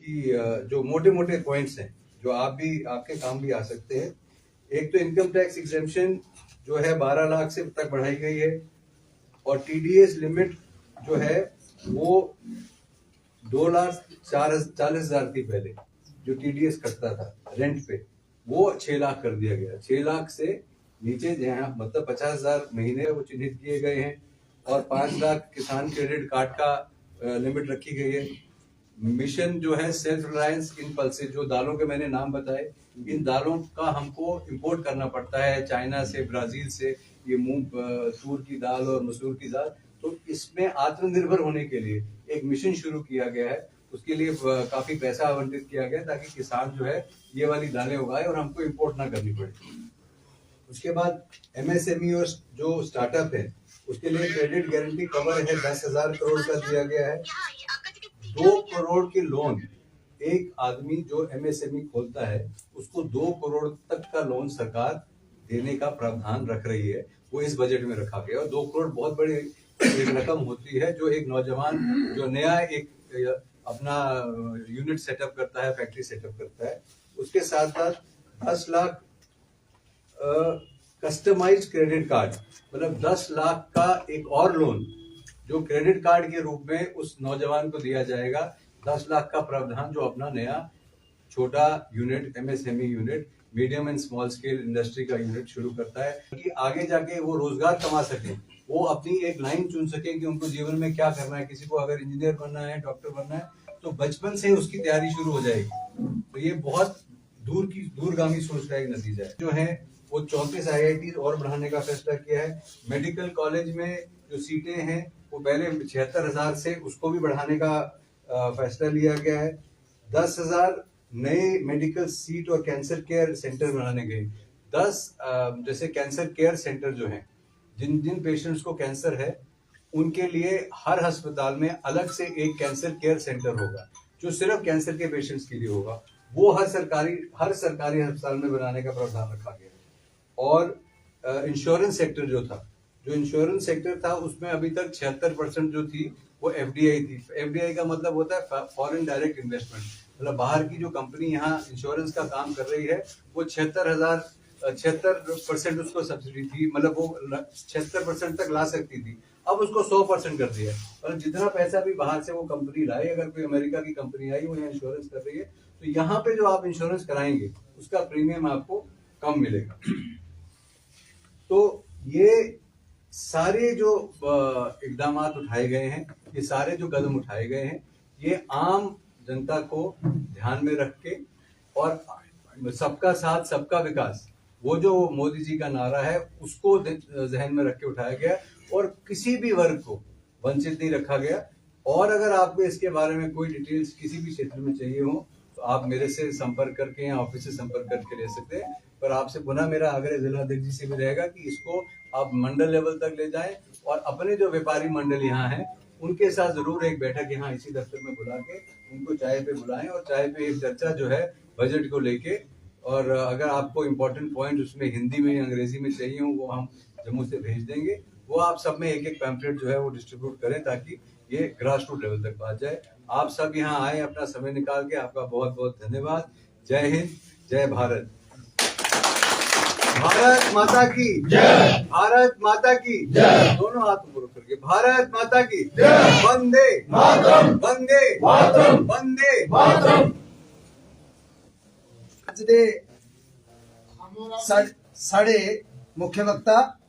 कि जो मोटे मोटे पॉइंट्स हैं जो आपके काम भी आ सकते हैं। एक तो इनकम टैक्स एग्जेम्पशन जो है 12 लाख से तक बढ़ाई गई है, और टीडीएस लिमिट जो है वो 2,40,000 थी पहले, जो टीडीएस कटता था रेंट पे, वो 6 लाख कर दिया गया। 6 लाख से नीचे जहाँ मतलब 50,000 महीने वो चिन्हित किए गए हैं, और 5 लाख किसान क्रेडिट कार्ड का लिमिट रखी गई है। मिशन जो है सेल्फ रिलायंस इन पल्सेस, जो दालों के मैंने नाम बताए, इन दालों का हमको इंपोर्ट करना पड़ता है चाइना से, ब्राजील से, ये मूंग तूर की दाल और मसूर की दाल। तो इसमें आत्मनिर्भर होने के लिए एक मिशन शुरू किया गया है, उसके लिए काफी पैसा आवंटित किया गया ताकि किसान जो है ये वाली दालें उगाए और हमको इंपोर्ट ना करनी पड़े। उसके बाद एमएसएमई और जो स्टार्टअप है उसके लिए क्रेडिट गारंटी कवर है 10,000 करोड़ का दिया गया है। 2 करोड़ के लोन, एक आदमी जो एमएसएमई खोलता है उसको 2 करोड़ तक का लोन सरकार देने का प्रावधान रख रही है, वो इस बजट में रखा गया। और 2 करोड़ बहुत बड़ी एक रकम होती है, जो एक नौजवान जो नया एक अपना यूनिट सेटअप करता है, फैक्ट्री सेटअप करता है, उसके साथ साथ 10 लाख कस्टमाइज्ड क्रेडिट कार्ड, मतलब 10 लाख का एक और लोन जो क्रेडिट कार्ड के रूप में उस नौजवान को दिया जाएगा। 10 लाख का प्रावधान जो अपना नया छोटा unit, MSME unit, medium and small scale industry का यूनिट शुरू करता है, कि आगे जाके वो रोजगार कमा सके, वो अपनी एक लाइन चुन सके कि उनको जीवन में क्या करना है। किसी को अगर इंजीनियर बनना है, डॉक्टर बनना है, तो बचपन से उसकी तैयारी शुरू हो जाएगी। तो ये बहुत दूरगामी सोच का एक नतीजा है। जो है वो 34 IIT और बढ़ाने का फैसला किया है। मेडिकल कॉलेज में जो सीटें हैं वो पहले 76,000 से उसको भी बढ़ाने का फैसला लिया गया है। 10,000 नए मेडिकल सीट और कैंसर केयर सेंटर बनाने गए। 10 जैसे कैंसर केयर सेंटर जो हैं, जिन पेशेंट्स को कैंसर है उनके लिए हर अस्पताल में अलग से एक कैंसर केयर सेंटर होगा, जो सिर्फ कैंसर के पेशेंट्स के लिए होगा। वो हर सरकारी अस्पताल में बनाने का प्रावधान रखा गया है। और इंश्योरेंस सेक्टर जो इंश्योरेंस सेक्टर था उसमें अभी तक 76% जो थी वो एफडीआई थी। एफडीआई का मतलब होता है फॉरेन डायरेक्ट इन्वेस्टमेंट, मतलब बाहर की जो कंपनी यहाँ इंश्योरेंस का काम कर रही है वो 76% उसको सब्सिडी थी, मतलब वो 76% तक ला सकती थी। अब उसको 100% कर दिया है। मतलब जितना पैसा भी बाहर से वो कंपनी लाए, अगर कोई अमेरिका की कंपनी आई वो यहाँ इंश्योरेंस कर रही है, तो यहाँ पे जो आप इंश्योरेंस कराएंगे उसका प्रीमियम आपको कम मिलेगा। तो ये सारे जो इकदाम उठाए गए हैं, ये सारे जो कदम उठाए गए हैं, ये आम जनता को ध्यान में रख के और सबका साथ सबका विकास, वो जो मोदी जी का नारा है उसको जहन में रख के उठाया गया, और किसी भी वर्ग को वंचित नहीं रखा गया। और अगर आपको इसके बारे में कोई डिटेल्स किसी भी क्षेत्र में चाहिए हो तो आप मेरे से संपर्क करके या ऑफिस से संपर्क करके ले सकते हैं। पर आपसे पुनः मेरा आग्रह जिला अध्यक्ष जी से भी रहेगा कि इसको आप मंडल लेवल तक ले जाएं, और अपने जो व्यापारी मंडल यहाँ हैं उनके साथ जरूर एक बैठक यहाँ इसी दफ्तर में बुला के उनको चाय पे बुलाएं, और चाय पे एक चर्चा जो है बजट को लेके, और अगर आपको इम्पोर्टेंट पॉइंट उसमें हिंदी में या अंग्रेजी में चाहिए हो वो हम जम्मू से भेज देंगे। वो आप सब में एक पैम्फलेट जो है वो डिस्ट्रीब्यूट करें ताकि ये ग्रास रूट लेवल तक पहुंच जाए। आप सब यहाँ आए अपना समय निकाल के, आपका बहुत बहुत धन्यवाद। जय हिंद, जय भारत। भारत माता की जय, भारत माता की जय। दोनों हाथ ऊपर करके भारत माता की जय। वंदे मातरम, वंदे मातरम, वंदे मातरम। ਅੱਜ ਦੇ साढ़े मुख्य वक्ता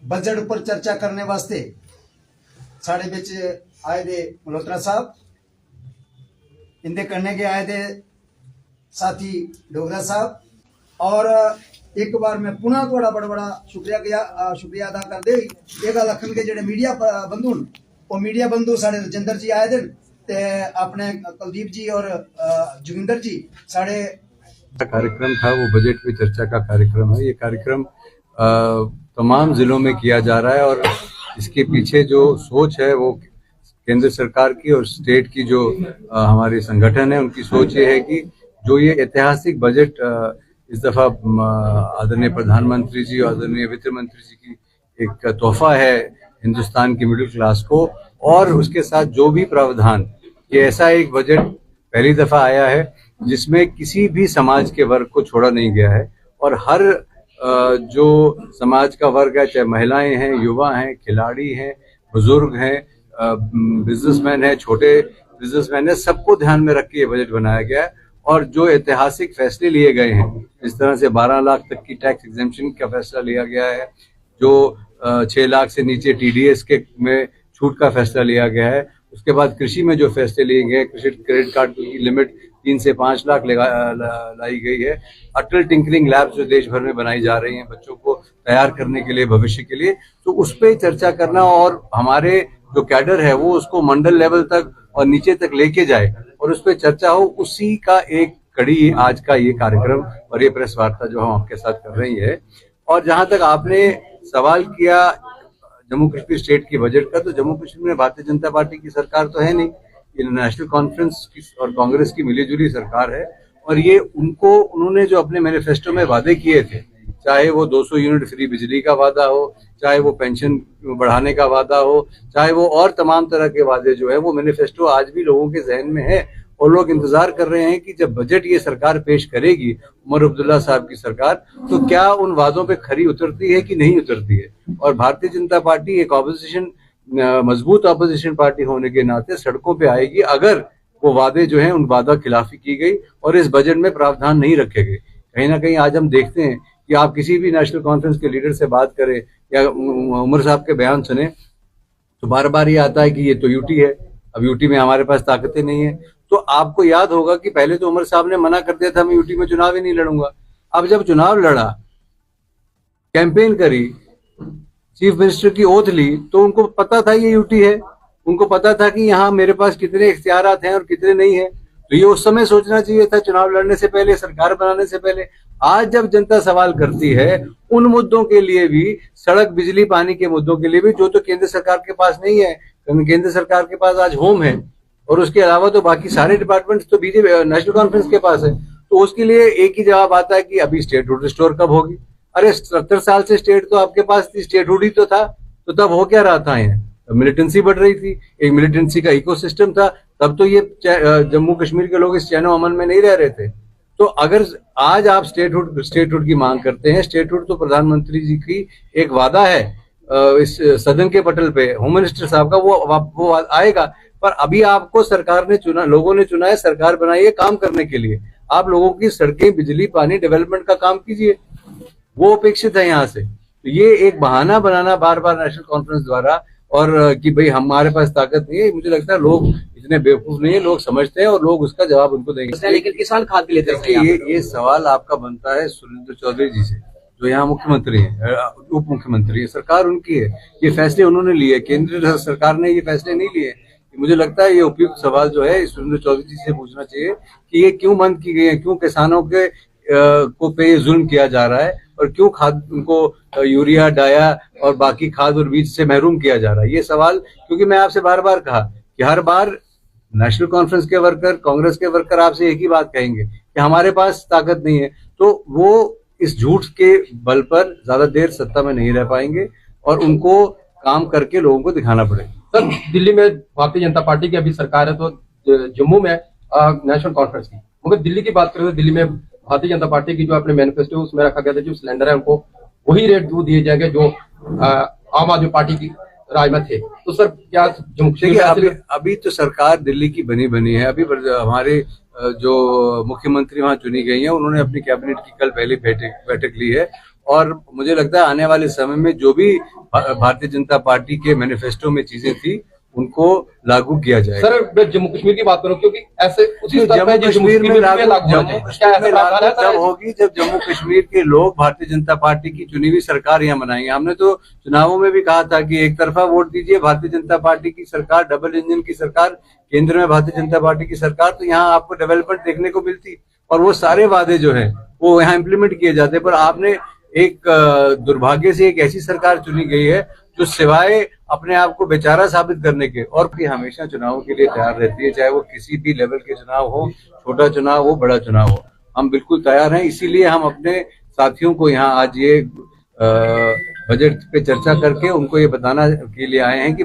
बजट पर चर्चा करने वास्ते साढ़े बिच आए दे मल्होत्रा साहब, इंदे करने के आए दे साथी डोगरा साहब, और एक बार मैं पुनः थोड़ा बड़ा शुक्रिया अदा करते हुए ये गल आखन के जेडे मीडिया बंधु वो मीडिया बंधु साढ़े रजिंदर जी आए दिन ते अपने कुलदीप जी और जोगिंदर जी साढ़े कार्यक्रम था वो बजट पे चर्चा का कार्यक्रम है। ये कार्यक्रम तमाम जिलों में किया जा रहा है, और इसके पीछे जो सोच है वो केंद्र सरकार की और स्टेट की जो हमारे संगठन है उनकी सोच ये है कि जो ये ऐतिहासिक बजट इस दफा आदरणीय प्रधानमंत्री जी और आदरणीय वित्त मंत्री जी की एक तोहफा है हिंदुस्तान की मिडिल क्लास को, और उसके साथ जो भी प्रावधान कि ऐसा एक बजट पहली दफा आया है जिसमें किसी भी समाज के वर्ग को छोड़ा नहीं गया है और हर जो समाज का वर्ग है, चाहे महिलाएं हैं, युवा हैं, खिलाड़ी हैं, बुजुर्ग हैं, बिजनेसमैन हैं, छोटे बिजनेसमैन हैं, सबको ध्यान में रख के ये बजट बनाया गया है। और जो ऐतिहासिक फैसले लिए गए हैं, इस तरह से 12 लाख तक की टैक्स एग्जेम्पशन का फैसला लिया गया है, जो 6 लाख से नीचे टीडीएस के में छूट का फैसला लिया गया है, उसके बाद कृषि में जो फैसले लिए गए, कृषि क्रेडिट कार्ड की लिमिट 3 से 5 लाख लाई गई है, अटल टिंकरिंग लैब्स जो देश भर में बनाई जा रही हैं बच्चों को तैयार करने के लिए, भविष्य के लिए, तो उस पर चर्चा करना और हमारे जो कैडर है वो उसको मंडल लेवल तक और नीचे तक लेके जाए और उस पर चर्चा हो, उसी का एक कड़ी आज का ये कार्यक्रम और ये प्रेस वार्ता जो हम आपके साथ कर रही है। और जहां तक आपने सवाल किया जम्मू कश्मीर स्टेट की बजट का, तो जम्मू कश्मीर में भारतीय जनता पार्टी की सरकार तो है नहीं, ये नेशनल कॉन्फ्रेंस की और कांग्रेस की मिलीजुली सरकार है। और ये उन्होंने जो अपने मैनिफेस्टो में वादे किए थे, चाहे वो 200 यूनिट फ्री बिजली का वादा हो, चाहे वो पेंशन बढ़ाने का वादा हो, चाहे वो और तमाम तरह के वादे जो है, वो मैनिफेस्टो आज भी लोगों के जहन में है और लोग इंतजार कर रहे हैं कि जब बजट ये सरकार पेश करेगी, उमर अब्दुल्ला साहब की सरकार, तो क्या उन वादों पे खरी उतरती है कि नहीं उतरती है। और भारतीय जनता पार्टी एक ऑपोजिशन, मजबूत ऑपोजिशन पार्टी होने के नाते सड़कों पे आएगी अगर वो वादे जो हैं उन वादा खिलाफी की गई और इस बजट में प्रावधान नहीं रखे गए। कहीं ना कहीं आज हम देखते हैं कि आप किसी भी नेशनल कॉन्फ्रेंस के लीडर से बात करें या उमर साहब के बयान सुने तो बार बार ये आता है कि ये तो यूटी है, अब यूटी में हमारे पास ताकतें नहीं है। तो आपको याद होगा कि पहले तो उमर साहब ने मना कर दिया था मैं यूटी में चुनाव ही नहीं लड़ूंगा। अब जब चुनाव लड़ा, कैंपेन करी, चीफ मिनिस्टर की ओथ ली, तो उनको पता था ये यूटी है, उनको पता था कि यहाँ मेरे पास कितने इख्तियारात हैं और कितने नहीं है। तो ये उस समय सोचना चाहिए था, चुनाव लड़ने से पहले, सरकार बनाने से पहले। आज जब जनता सवाल करती है उन मुद्दों के लिए भी, सड़क, बिजली, पानी के मुद्दों के लिए भी, जो तो केंद्र सरकार के पास नहीं है, केंद्र सरकार के पास आज होम है और उसके अलावा तो बाकी सारे डिपार्टमेंट्स तो बीजेपी नेशनल कॉन्फ्रेंस के पास है, तो उसके लिए एक ही जवाब आता है कि अभी स्टेटहुड रिस्टोर कब होगी। अरे 70 साल से स्टेट तो आपके पास थी, स्टेटहुड ही तो था, तो तब हो क्या रहा था यहाँ? मिलिटेंसी बढ़ रही थी, एक मिलिटेंसी का इकोसिस्टम था, तब तो ये जम्मू कश्मीर के लोग इस चैनो अमन में नहीं रह रहे थे। तो अगर आज आप स्टेटहुड की मांग करते हैं, स्टेटहुड तो प्रधानमंत्री जी की एक वादा है इस सदन के पटल पे, होम मिनिस्टर साहब का, वो आएगा। पर अभी आपको सरकार ने चुना, लोगों ने चुना है, सरकार बनाई है काम करने के लिए। आप लोगों की सड़कें, बिजली, पानी, डेवलपमेंट का काम कीजिए, वो अपेक्षित है यहाँ से। तो ये एक बहाना बनाना बार बार नेशनल कॉन्फ्रेंस द्वारा और कि भाई हमारे पास ताकत नहीं है, मुझे लगता है लोग इतने बेवकूफ नहीं है, लोग समझते हैं और लोग उसका जवाब उनको देंगे। लेकिन किसान खाद भी लेते हैं। ये सवाल आपका बनता है सुरेंद्र चौधरी जी से, जो यहाँ मुख्यमंत्री है, उप मुख्यमंत्री है, सरकार उनकी है, ये फैसले उन्होंने लिए, केंद्र सरकार ने ये फैसले नहीं लिए। मुझे लगता है ये उपयुक्त सवाल जो है सुरेंद्र चौधरी जी से पूछना चाहिए कि ये क्यों बंद की गई है, क्यों किसानों के को पे जुल्म किया जा रहा है और क्यों खाद, उनको यूरिया, डाया और बाकी खाद और बीज से महरूम किया जा रहा है। ये सवाल, क्योंकि मैं आपसे बार बार कहा कि हर बार नेशनल कॉन्फ्रेंस के वर्कर, कांग्रेस के वर्कर आपसे एक ही बात कहेंगे कि हमारे पास ताकत नहीं है, तो वो इस झूठ के बल पर ज्यादा देर सत्ता में नहीं रह पाएंगे और उनको काम करके लोगों को दिखाना पड़ेगा। सर, दिल्ली में भारतीय जनता पार्टी की अभी सरकार है, तो जम्मू में नेशनल कॉन्फ्रेंस की, मगर दिल्ली की बात करें तो दिल्ली में भारतीय जनता पार्टी की जो अपने मैनिफेस्टो उसमें रखा गया था, जो सिलेंडर है उनको वही रेट दिए जाएंगे जो आम आदमी पार्टी की राज में थे। तो सर क्या जम्मू कश्मीर अभी तो सरकार दिल्ली की बनी है, अभी हमारे जो मुख्यमंत्री वहां चुनी गई है, उन्होंने अपनी कैबिनेट की कल पहली बैठक ली है और मुझे लगता है आने वाले समय में जो भी भारतीय जनता पार्टी के मैनिफेस्टो में चीजें थी उनको लागू किया जाएगा। सर मैं जम्मू कश्मीर की बात करूं, क्योंकि ऐसे उसी जम्मू कश्मीर में लागू तब होगी जब जम्मू कश्मीर के लोग भारतीय जनता पार्टी की चुनी हुई सरकार यहाँ बनाएंगे। हमने तो चुनावों में भी कहा था कि एक तरफा वोट दीजिए, भारतीय जनता पार्टी की सरकार, डबल इंजन की सरकार, केंद्र में भारतीय जनता पार्टी की सरकार, तो यहाँ आपको डेवलपमेंट देखने को मिलती और वो सारे वादे जो है वो यहाँ इम्प्लीमेंट किए जाते। पर आपने एक दुर्भाग्य से एक ऐसी सरकार चुनी गई है जो सिवाय अपने आप को बेचारा साबित करने के, और भी हमेशा चुनावों के लिए तैयार रहती है, चाहे वो किसी भी लेवल के चुनाव हो, छोटा चुनाव हो, बड़ा चुनाव हो, हम बिल्कुल तैयार हैं। इसीलिए हम अपने साथियों को यहाँ आज ये बजट पे चर्चा करके उनको ये बताना के लिए आए हैं कि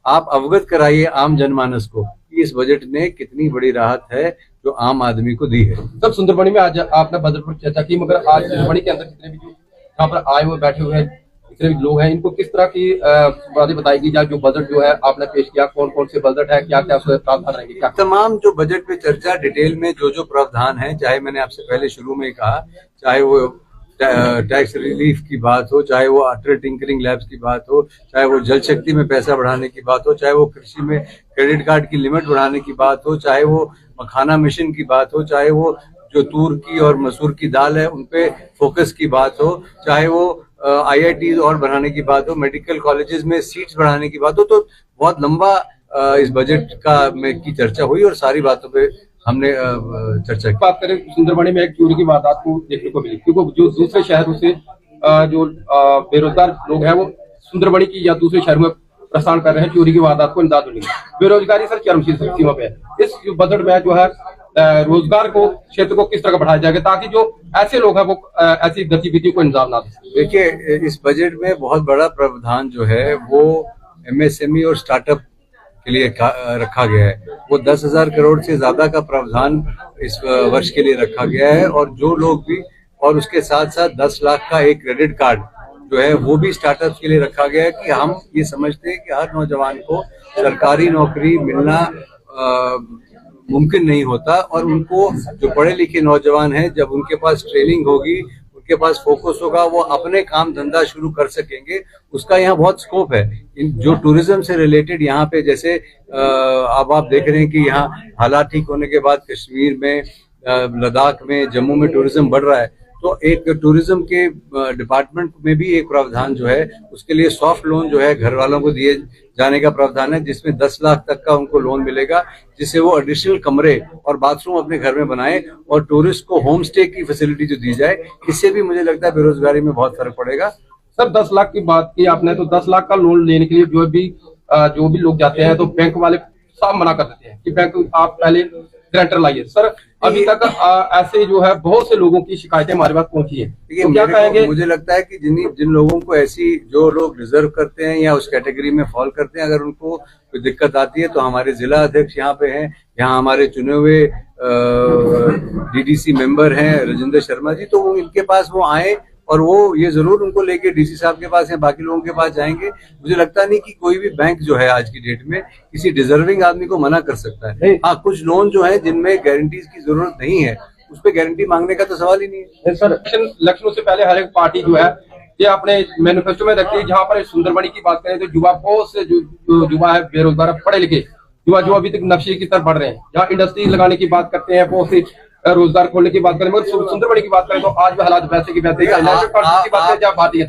आप अवगत कराइए आम जनमानस को कि इस बजट ने कितनी बड़ी राहत है जो आम आदमी को दी है। सब सुंदरबनी में आज आपने बजट पर चर्चा की, मगर आज सुंदरबनी के अंदर जितने भी जो यहाँ पर आए हुए बैठे हुए हैं जितने भी लोग हैं, इनको किस तरह की बातें बताएगी जाए? जो बजट जो है आपने पेश किया, कौन कौन से बजट है, क्या क्या उसमें प्रावधान रहेंगे, क्या तमाम जो बजट पे चर्चा डिटेल में जो प्रावधान है, चाहे मैंने आपसे पहले शुरू में ही कहा, चाहे वो टैक्स रिलीफ की बात हो, चाहे वो वाटर टिंकरिंग लैब्स की बात हो, चाहे वो जल शक्ति में पैसा बढ़ाने की बात हो, चाहे वो कृषि में क्रेडिट कार्ड की लिमिट बढ़ाने की बात हो, चाहे वो मखाना मिशन की बात हो, चाहे वो जो तूर की और मसूर की दाल है उन पे फोकस की बात हो, चाहे वो IIT और बढ़ाने की बात हो, मेडिकल कॉलेजेस में सीट्स बढ़ाने की बात हो, तो बहुत लंबा इस बजट की चर्चा हुई और सारी बातों पे हमने चर्चा की। बात करें सुंदरबनी में एक चोरी की वारदात को देखने को मिली, क्योंकि जो दूसरे शहरों से जो बेरोजगार लोग हैं वो सुंदरबनी की या दूसरे शहरों में प्रस्थान कर रहे हैं, चोरी की वारदात को अंदाज होने बेरोजगारी सर चरम सीमा पे है। इस बजट में जो है रोजगार को क्षेत्र को किस तरह का बढ़ाया जाएगा ताकि जो ऐसे लोग हैं वो ऐसी गतिविधियों को अंजाम ना दें? देखिए, इस बजट में बहुत बड़ा प्रावधान जो है वो MSME और स्टार्टअप के लिए रखा गया है। वो 10,000 करोड़ से ज्यादा का प्रावधान इस वर्ष के लिए रखा गया है, और जो लोग भी, और उसके साथ साथ 10 लाख का एक क्रेडिट कार्ड जो है वो भी स्टार्टअप के लिए रखा गया है कि हम ये समझते हैं कि हर नौजवान को सरकारी नौकरी मिलना मुमकिन नहीं होता, और उनको जो पढ़े लिखे नौजवान हैं जब उनके पास ट्रेनिंग होगी, उनके पास फोकस होगा, वो अपने काम धंधा शुरू कर सकेंगे। उसका यहाँ बहुत स्कोप है। जो टूरिज्म से रिलेटेड यहाँ पे, जैसे अब आप देख रहे हैं कि यहाँ हालात ठीक होने के बाद कश्मीर में, लद्दाख में, जम्मू में टूरिज्म बढ़ रहा है, तो एक टूरिज्म के डिपार्टमेंट में भी एक प्रावधान जो है उसके लिए सॉफ्ट लोन जो है घर वालों को दिए जाने का प्रावधान है, जिसमें 10 लाख तक का उनको लोन मिलेगा, जिससे वो एडिशनल कमरे और बाथरूम अपने घर में बनाए, और टूरिस्ट को होम स्टे की फैसिलिटी जो दी जाए, इससे भी मुझे लगता है बेरोजगारी में बहुत फर्क पड़ेगा। सर 10 लाख की बात की आपने, तो 10 लाख का लोन लेने के लिए जो भी लोग जाते हैं तो बैंक वाले साफ मना कर देते हैं कि बैंक आप पहले गारंटर लाइए। सर अभी तक ऐसे जो है बहुत से लोगों की शिकायतें हमारे पास पहुंची है, तो क्या कहेंगे? मुझे लगता है कि जिन लोगों को ऐसी, जो लोग रिजर्व करते हैं या उस कैटेगरी में फॉल करते हैं, अगर उनको कोई दिक्कत आती है तो हमारे जिला अध्यक्ष यहाँ पे हैं, यहाँ हमारे चुने हुए DDC मेंबर हैं राजेंद्र शर्मा जी, तो वो इनके पास वो आए और वो ये जरूर उनको लेके DC साहब के पास या बाकी लोगों के पास जाएंगे। मुझे लगता नहीं कि कोई भी बैंक जो है आज की डेट में किसी डिजर्विंग आदमी को मना कर सकता है। हाँ, कुछ लोन जो है जिनमें गारंटीज की जरूरत नहीं है, उस पर गारंटी मांगने का तो सवाल ही नहीं है। सर इलेक्शनों से पहले हर एक पार्टी जो है ये अपने मैनिफेस्टो में रखती है। जहाँ पर सुंदरबनी की बात करें तो युवा, बहुत से जो युवा है बेरोजगार, पढ़े लिखे युवा जो अभी तक नक्शे की तरफ बढ़ रहे हैं, जहाँ इंडस्ट्री लगाने की बात करते हैं, बहुत सी रोजगार खोलने की बात करें, मगर सुंदरबनी की बात करें तो आज भी हालात वैसे की वैसे।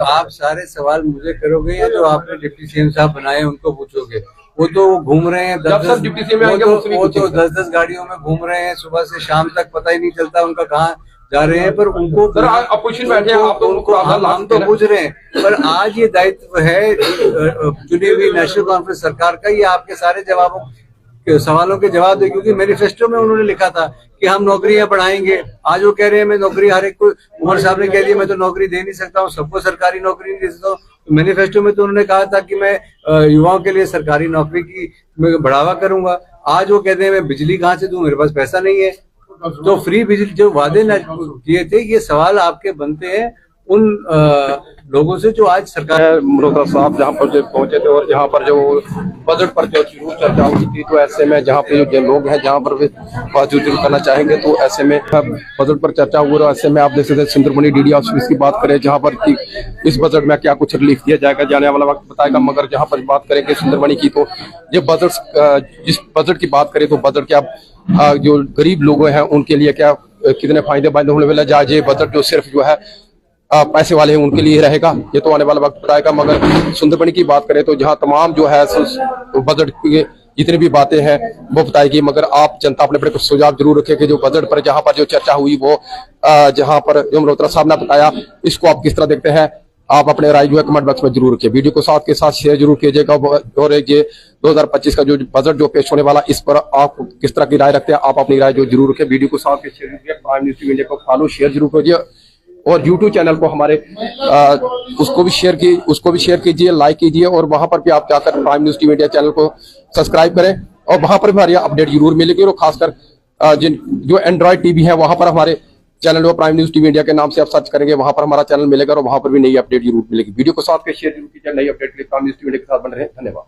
आप सारे सवाल मुझे करोगे या जो आपने डिप्टी CM साहब बनाए उनको पूछोगे? वो तो घूम रहे हैं, 10-10 गाड़ियों में घूम रहे हैं, सुबह से शाम तक पता ही नहीं चलता उनका कहाँ जा रहे हैं। पर उनको अपोजिशन बैठे हैं, आप तो उनको हम तो पूछ रहे हैं, पर आज ये दायित्व है चुनी हुई नेशनल कॉन्फ्रेंस सरकार का, ये आपके सारे सवालों के जवाब दे, क्योंकि मैनिफेस्टो में उन्होंने लिखा था कि हम नौकरियां बढ़ाएंगे। आज वो कह रहे हैं मैं नौकरी हर एक को, उमर साहब ने कह दिया मैं तो नौकरी दे नहीं सकता हूँ, सबको सरकारी नौकरी नहीं दे सकता हूँ। मैनिफेस्टो में तो उन्होंने कहा था कि मैं युवाओं के लिए सरकारी नौकरी की मैं बढ़ावा करूंगा। आज वो कहते हैं मैं बिजली कहाँ से दूं, मेरे पास पैसा नहीं है। तो फ्री बिजली जो वादे किए थे, ये सवाल आपके बनते हैं उन लोगों से जो आज सरकार। मल्होत्रा साहब जहाँ पर जो पहुंचे थे और जहाँ पर जो बजट पर जो शुरू चर्चा हुई थी, तो ऐसे में जहाँ पे जो लोग हैं जहाँ पर बात जरूर करना चाहेंगे, तो ऐसे में बजट पर चर्चा हुआ। ऐसे में आप देख सकते हैं सुंदरबनी DD ऑफिस की बात करें, जहाँ पर कि इस बजट में क्या कुछ रिलीफ दिया जाएगा, जाने वाला वक्त बताएगा। मगर जहाँ पर बात करेंगे सुंदरबनी की, तो ये बजट, जिस बजट की बात करें तो बजट क्या जो गरीब लोग हैं उनके लिए क्या कितने फायदे होने वाले, जहाँ ये बजट जो सिर्फ जो है पैसे वाले हैं उनके लिए रहेगा, ये तो आने वाला वक्त बताएगा। मगर सुंदरबनी की बात करें तो जहां तमाम जो है बजट की जितनी भी बातें हैं वो बताएगी। मगर आप जनता अपने कुछ सुझाव जरूर रखें कि जो बजट पर जहां पर जो चर्चा हुई वो जहां पर जो मल्होत्रा साहब ने बताया, इसको आप किस तरह देखते हैं? आप अपने राय जो है कमेंट बॉक्स में जरूर रखिए। वीडियो को साथ के साथ शेयर जरूर कीजिएगा। और ये 2025 का जो बजट जो पेश होने वाला, इस पर आप किस तरह की राय रखते हैं? आप अपनी राय जो जरूर रखें। वीडियो को साथ के शेयर कीजिए। प्राइम न्यूज़ टीवी इंडिया को फॉलो शेयर जरूर कीजिए, और YouTube चैनल को हमारे उसको भी शेयर कीजिए, लाइक कीजिए, और वहां पर भी आप जाकर prime news TV India channel को सब्सक्राइब करें और वहां पर हमारी अपडेट जरूर मिलेगी। और खासकर जिन जो एंड्रॉयड टीवी है वहां पर हमारे चैनल को प्राइम न्यूज टीवी इंडिया के नाम से आप सर्च करेंगे, वहां पर हमारा चैनल मिलेगा और वहां पर भी नई अपडेट जरूर मिलेगी। वीडियो को साथ में शेयर जरूर कीजिए। नई अपडेट के लिए प्राइम न्यूज टीवी इंडिया के साथ बने रहें। धन्यवाद।